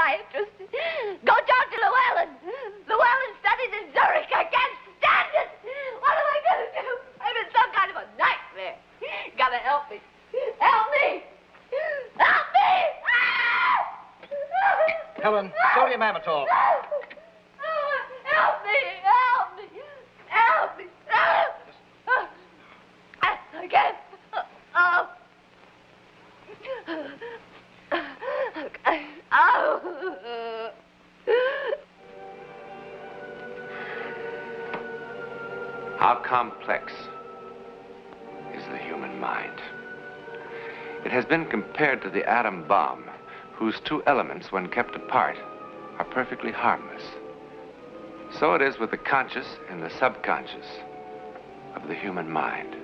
psychiatrist. Go talk to Llewellyn. Llewellyn studies in Zurich. I can't stand it. What am I going to do? I'm in some kind of a nightmare. You gotta help me. Help me. Help me. Helen, sodium amytal. Help me. Help me. Help me. I can't. How complex is the human mind? It has been compared to the atom bomb, whose two elements, when kept apart, are perfectly harmless. So it is with the conscious and the subconscious of the human mind.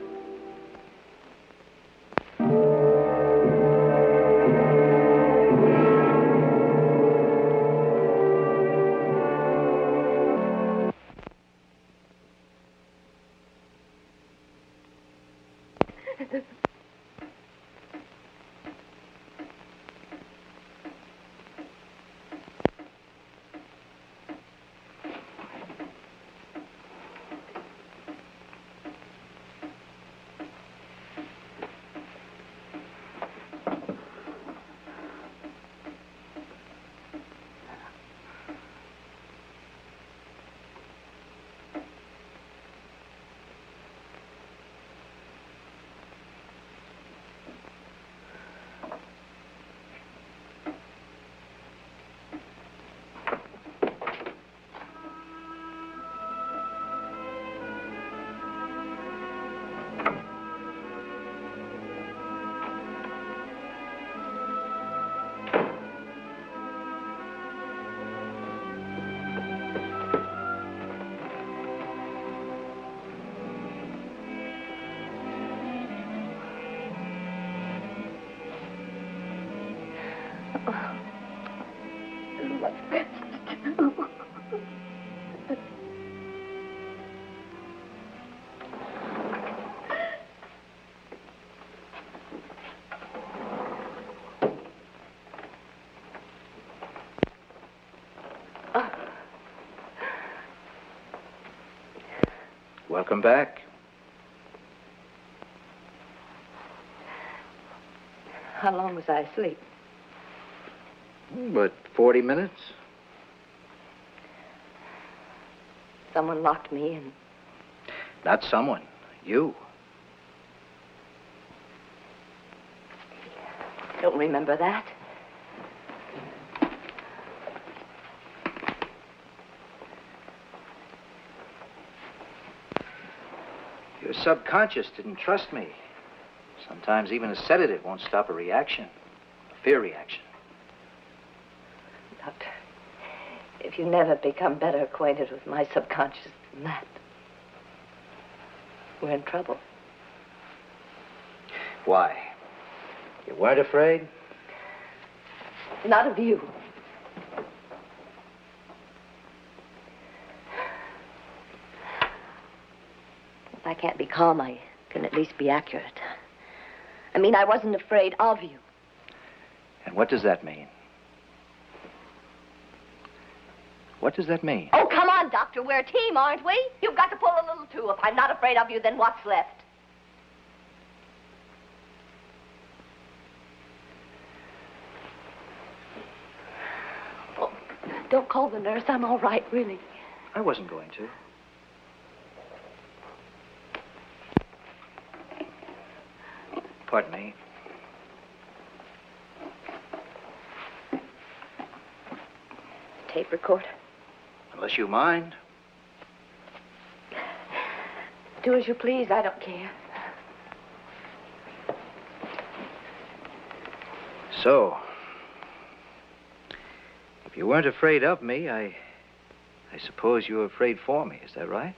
Welcome back. How long was I asleep? But 40 minutes. Someone locked me in. Not someone. You. Don't remember that. Your subconscious didn't trust me. Sometimes even a sedative won't stop a reaction, a fear reaction. Doctor, if you never become better acquainted with my subconscious than that, we're in trouble. Why? You weren't afraid? Not of you. If I can't be calm, I can at least be accurate. I mean, I wasn't afraid of you. And what does that mean? What does that mean? Oh, come on, Doctor. We're a team, aren't we? You've got to pull a little, too. If I'm not afraid of you, then what's left? Oh, don't call the nurse. I'm all right, really. I wasn't going to. Pardon me. Tape recorder. Unless you mind. Do as you please. I don't care. So, if you weren't afraid of me, I suppose you were afraid for me. Is that right?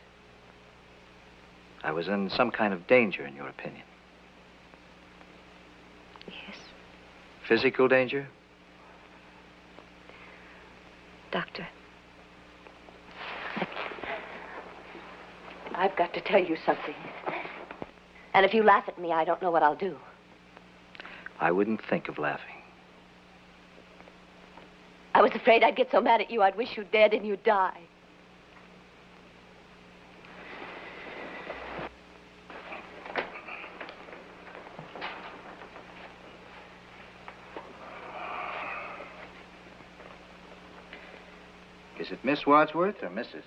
I was in some kind of danger, in your opinion. Yes. Physical danger? Doctor, I've got to tell you something. And if you laugh at me, I don't know what I'll do. I wouldn't think of laughing. I was afraid I'd get so mad at you I'd wish you dead and you'd die. Is it Miss Wadsworth or Mrs.?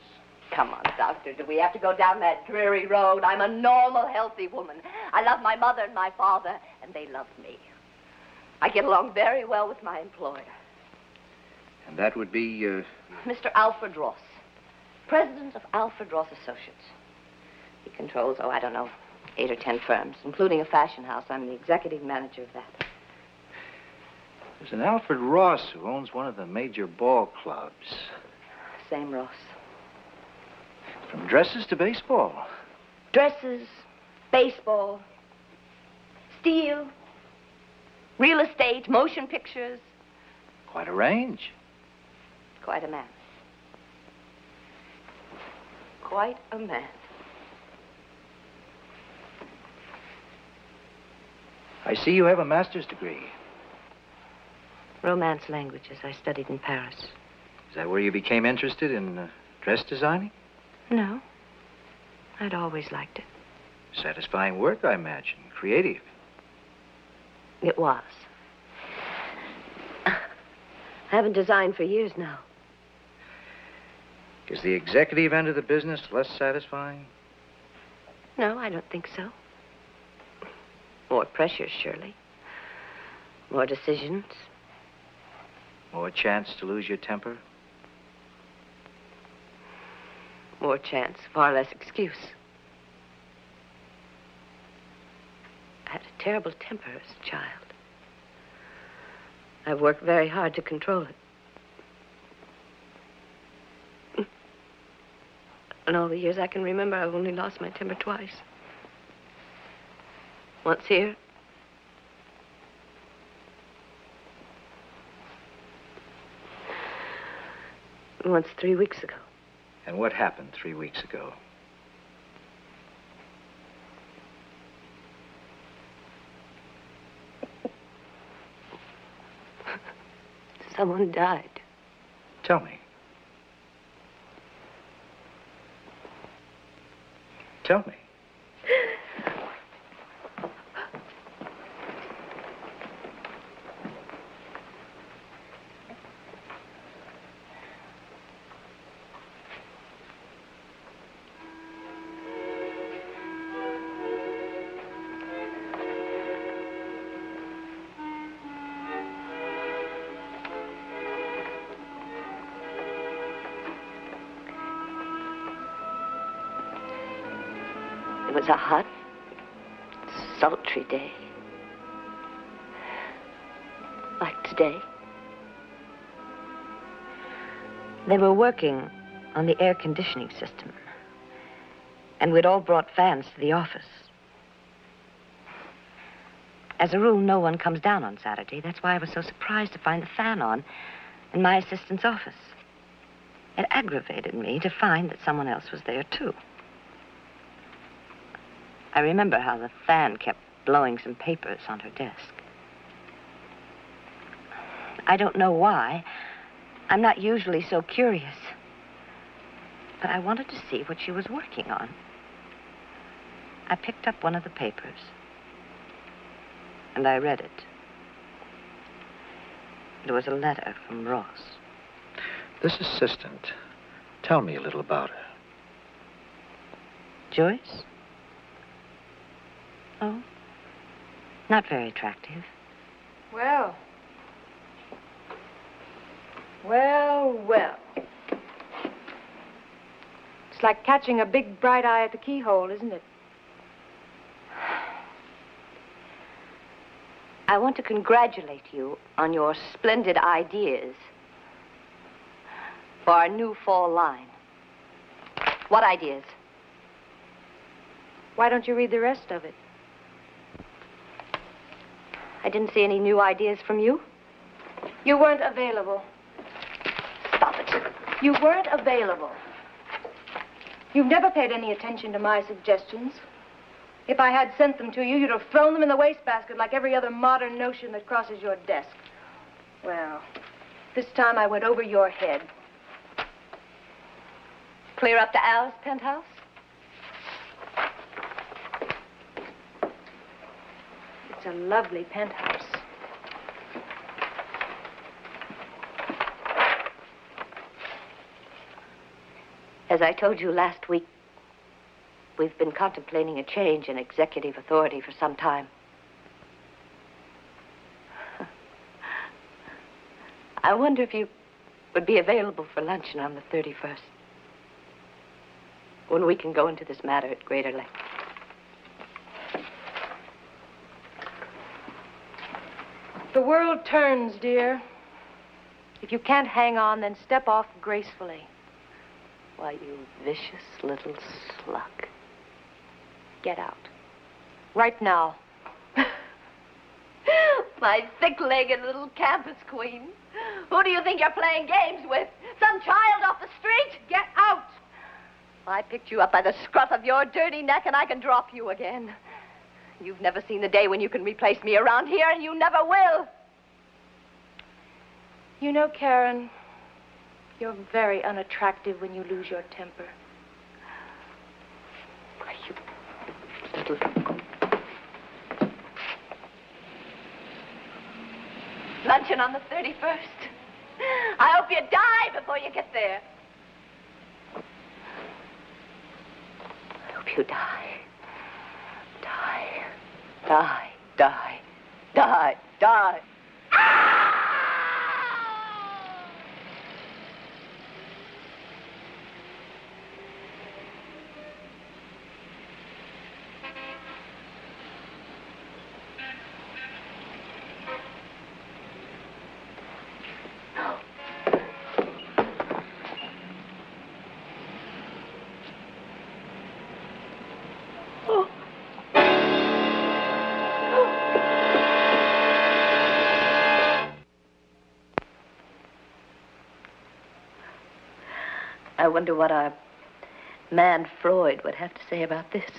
Come on, Doctor. Do we have to go down that dreary road? I'm a normal, healthy woman. I love my mother and my father, and they love me. I get along very well with my employer. And that would be, Mr. Alfred Ross, president of Alfred Ross Associates. He controls, I don't know, 8 or 10 firms, including a fashion house. I'm the executive manager of that. There's an Alfred Ross who owns one of the major ball clubs. Same Ross. From dresses to baseball. Dresses, baseball, steel, real estate, motion pictures. Quite a range. Quite a man. Quite a man. I see you have a master's degree. Romance languages. I studied in Paris. Is that where you became interested in dress designing? No. I'd always liked it. Satisfying work, I imagine. Creative. It was. I haven't designed for years now. Is the executive end of the business less satisfying? No, I don't think so. More pressure, surely. More decisions. More chance to lose your temper? More chance, far less excuse. I had a terrible temper as a child. I've worked very hard to control it. In all the years I can remember, I've only lost my temper twice. Once here. And once 3 weeks ago. And what happened 3 weeks ago? Someone died. Tell me. Tell me. It was a hot, sultry day. Like today. They were working on the air conditioning system. And we'd all brought fans to the office. As a rule, no one comes down on Saturday. That's why I was so surprised to find the fan on in my assistant's office. It aggravated me to find that someone else was there, too. I remember how the fan kept blowing some papers on her desk. I don't know why. I'm not usually so curious. But I wanted to see what she was working on. I picked up one of the papers. And I read it. It was a letter from Ross. This assistant, tell me a little about her. Joyce? Oh, not very attractive. Well. Well, well. It's like catching a big bright eye at the keyhole, isn't it? I want to congratulate you on your splendid ideas for our new fall line. What ideas? Why don't you read the rest of it? I didn't see any new ideas from you. You weren't available. Stop it. You weren't available. You've never paid any attention to my suggestions. If I had sent them to you, you'd have thrown them in the wastebasket like every other modern notion that crosses your desk. Well, This time I went over your head. Clear up to Al's penthouse? It's a lovely penthouse. As I told you last week, we've been contemplating a change in executive authority for some time. I wonder if you would be available for luncheon on the 31st, when we can go into this matter at greater length. The world turns, dear. If you can't hang on, then step off gracefully. Why, you vicious little slug. Get out. Right now. My thick-legged little campus queen. Who do you think you're playing games with? Some child off the street? Get out! I picked you up by the scruff of your dirty neck, and I can drop you again. You've never seen the day when you can replace me around here, and you never will. You know, Karen, you're very unattractive when you lose your temper. Why, you little... Luncheon on the 31st. I hope you die before you get there. I hope you die. Die. Die. Die. Die. Die. I wonder what our man Freud would have to say about this.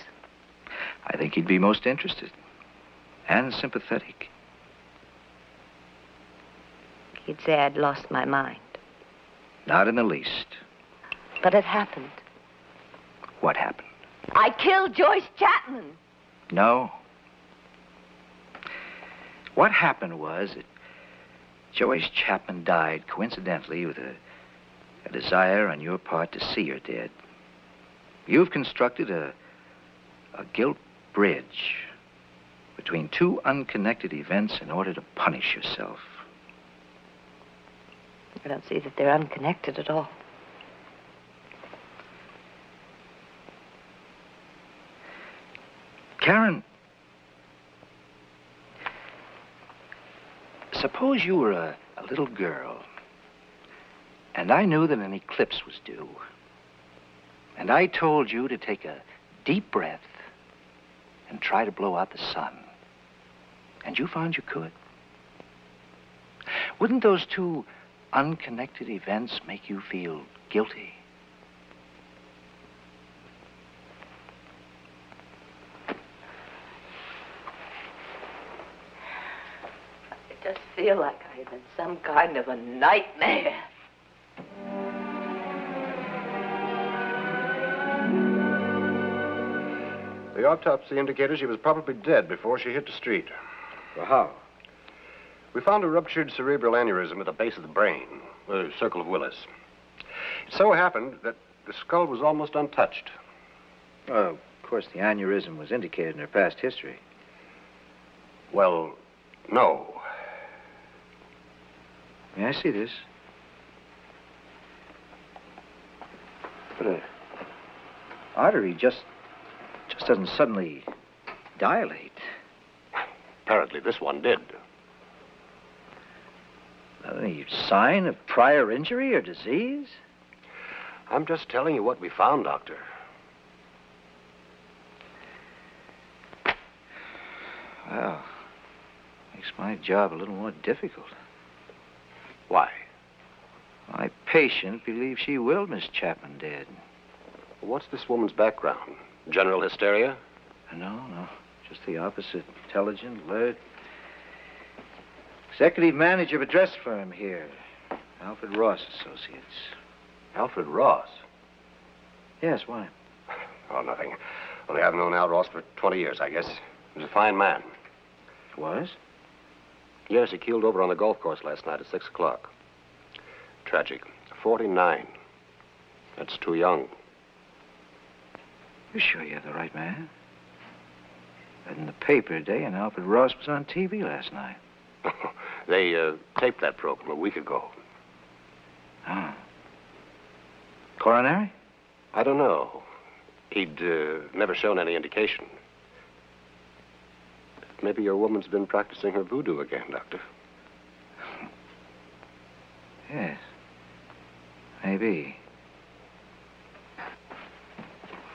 I think he'd be most interested and sympathetic. He'd say I'd lost my mind. Not in the least. But it happened. What happened? I killed Joyce Chapman. No. What happened was that Joyce Chapman died coincidentally with a desire on your part to see her dead. You've constructed a guilt bridge between two unconnected events in order to punish yourself. I don't see that they're unconnected at all. Karen, suppose you were a little girl, and I knew that an eclipse was due, and I told you to take a deep breath and try to blow out the sun, and you found you could. Wouldn't those two unconnected events make you feel guilty? It does feel like I'm in some kind of a nightmare. The autopsy indicated she was probably dead before she hit the street. Well, how? We found a ruptured cerebral aneurysm at the base of the brain, the circle of Willis. It so happened that the skull was almost untouched. Well, of course, the aneurysm was indicated in her past history. Well, no. May I see this? But an artery just doesn't suddenly dilate. Apparently this one did. Any sign of prior injury or disease? I'm just telling you what we found, Doctor. Well, makes my job a little more difficult. Why? My patient believes she willed Miss Chapman dead. What's this woman's background? General hysteria? No, just the opposite. Intelligent, alert. Executive manager of a dress firm here. Alfred Ross Associates. Alfred Ross? Yes, why? Oh, nothing. Only I've known Al Ross for 20 years, I guess. He was a fine man. Was? Yes, he keeled over on the golf course last night at 6 o'clock. Tragic. 49. That's too young. You sure you're the right man? Read in the paper today, and Alfred Ross was on TV last night. They taped that program a week ago. Oh. Coronary? I don't know. He'd never shown any indication. Maybe your woman's been practicing her voodoo again, Doctor. Yes. Maybe.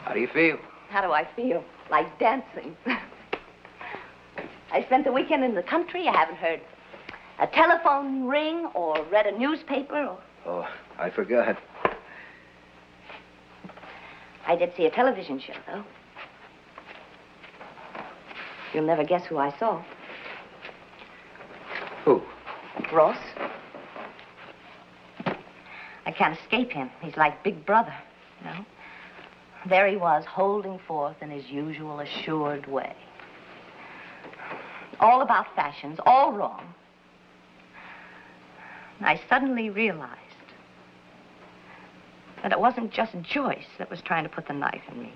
How do you feel? How do I feel? Like dancing. I spent the weekend in the country. I haven't heard a telephone ring or read a newspaper or... Oh, I forgot. I did see a television show, though. You'll never guess who I saw. Who? Ross. I can't escape him. He's like Big Brother, you know? There he was, holding forth in his usual assured way. All about fashions, all wrong. And I suddenly realized that it wasn't just Joyce that was trying to put the knife in me.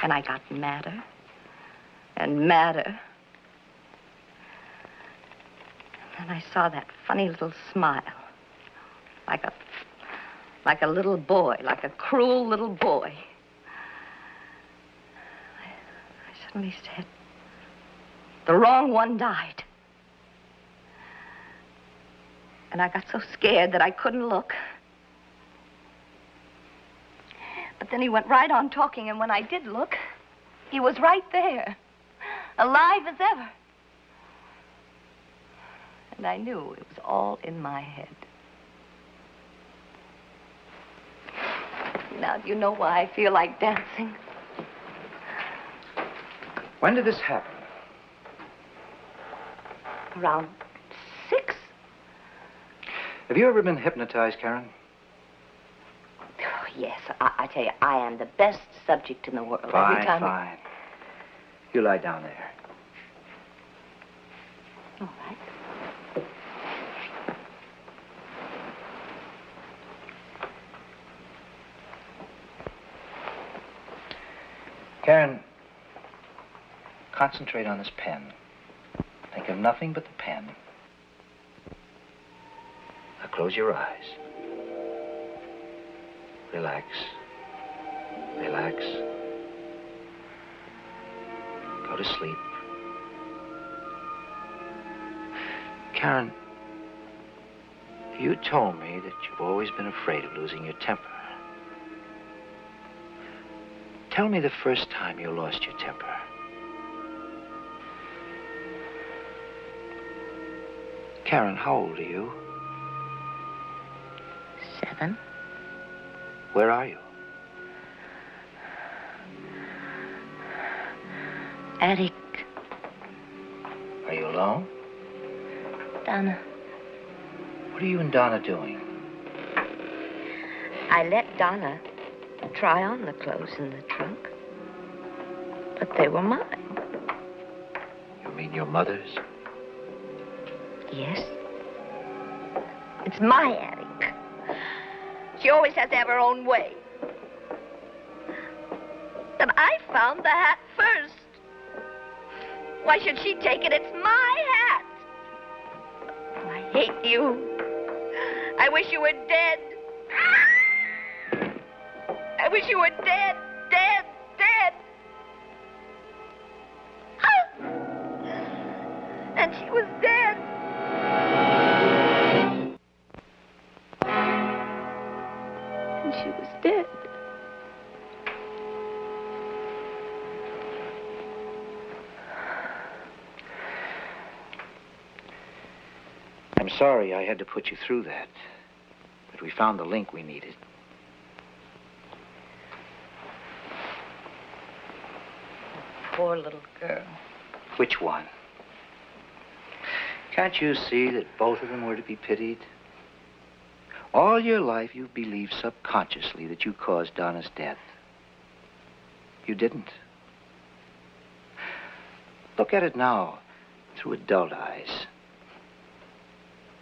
And I got madder and madder. And I saw that funny little smile, like a little boy, like a cruel little boy. I suddenly said, the wrong one died. And I got so scared that I couldn't look. But then he went right on talking, and when I did look, he was right there, alive as ever. And I knew it was all in my head. Now, do you know why I feel like dancing? When did this happen? Around 6. Have you ever been hypnotized, Karen? Oh, yes, I tell you, I am the best subject in the world. Every time Fine. You lie down there. All right. Karen, concentrate on this pen. Think of nothing but the pen. Now close your eyes. Relax. Relax. Go to sleep. Karen, you told me that you've always been afraid of losing your temper. Tell me the first time you lost your temper. Karen, how old are you? 7. Where are you? Attic. Are you alone? Donna. What are you and Donna doing? I let Donna try on the clothes in the trunk. But they were mine. You mean your mother's? Yes. It's my attic. She always has to have her own way. But I found the hat first. Why should she take it? It's my hat. Oh, I hate you. I wish you were dead. I wish you were dead, dead, dead. And she was dead. And she was dead. I'm sorry I had to put you through that. But we found the link we needed. Poor little girl. Which one? Can't you see that both of them were to be pitied? All your life, you've believed subconsciously that you caused Donna's death. You didn't. Look at it now through adult eyes.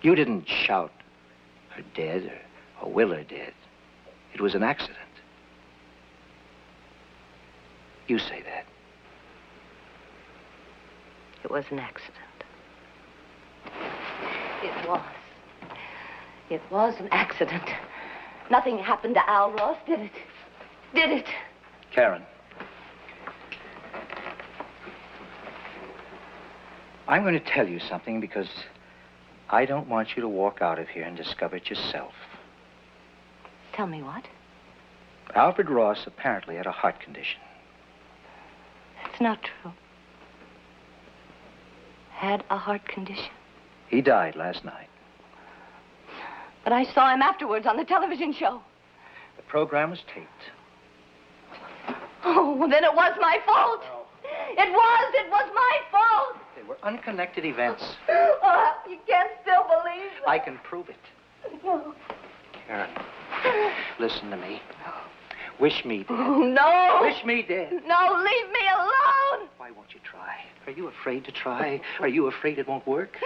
You didn't shout, her dead, or will her dead. It was an accident. You say that. It was an accident. It was. It was an accident. Nothing happened to Al Ross, did it? Did it? Karen. I'm going to tell you something because I don't want you to walk out of here and discover it yourself. Tell me what? Alfred Ross apparently had a heart condition. That's not true. Had a heart condition? He died last night. But I saw him afterwards on the television show. The program was taped. Oh, well, then it was my fault. No. It was my fault. They were unconnected events. Oh, you can't still believe it. I can prove it. No. Karen, listen to me. Wish me dead. Oh, no. Wish me dead. No, leave me alone. Why won't you try? Are you afraid to try? Are you afraid it won't work?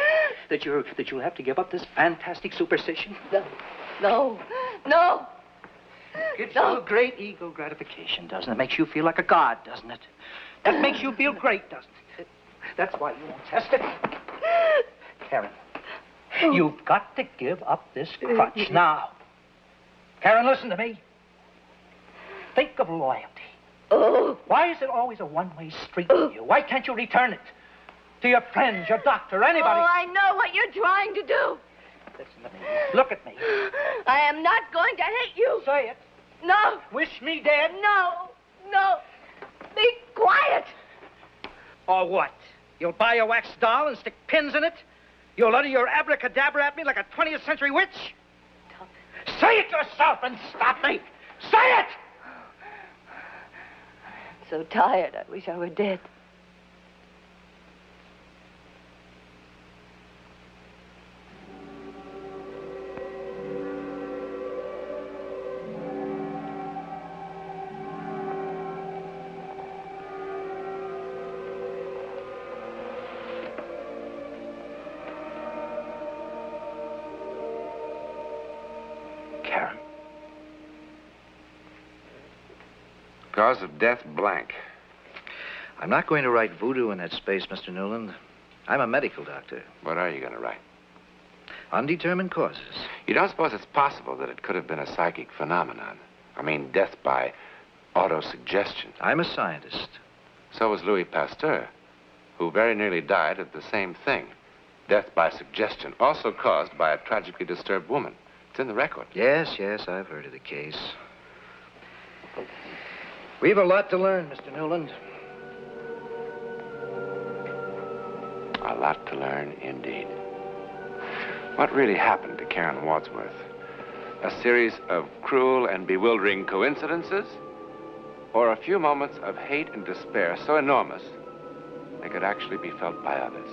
That you'll have to give up this fantastic superstition? No. No. Gives you a great ego gratification, doesn't it? Makes you feel like a god, doesn't it? That makes you feel great, doesn't it? That's why you won't test it. Karen, you've got to give up this crutch now. Karen, listen to me. Think of loyalty. Oh. Why is it always a one-way street with you? Why can't you return it? To your friends, your doctor, anybody. Oh, I know what you're trying to do. Listen to me. Look at me. I am not going to hate you. Say it. No. Wish me dead. No. Be quiet. Or what? You'll buy a wax doll and stick pins in it? You'll utter your abracadabra at me like a 20th century witch? Say it yourself and stop me. Say it! I'm so tired. I wish I were dead. Karen. Cause of death blank. I'm not going to write voodoo in that space, Mr. Newland. I'm a medical doctor. What are you going to write? Undetermined causes. You don't suppose it's possible that it could have been a psychic phenomenon? I mean, death by autosuggestion. I'm a scientist. So was Louis Pasteur, who very nearly died of the same thing. Death by suggestion, also caused by a tragically disturbed woman. It's in the record. Yes, I've heard of the case. We've a lot to learn, Mr. Newland. A lot to learn, indeed. What really happened to Karen Wadsworth? A series of cruel and bewildering coincidences? Or a few moments of hate and despair so enormous they could actually be felt by others?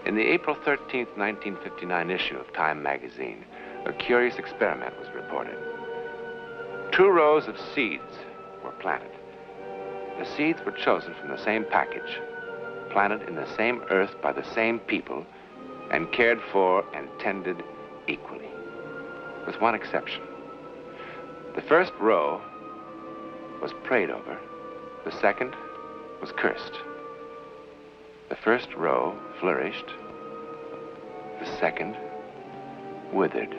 In the April 13th, 1959 issue of Time magazine, a curious experiment was reported. 2 rows of seeds were planted. The seeds were chosen from the same package, planted in the same earth by the same people, and cared for and tended equally, with one exception. The first row was prayed over. The second was cursed. The first row flourished. The second withered.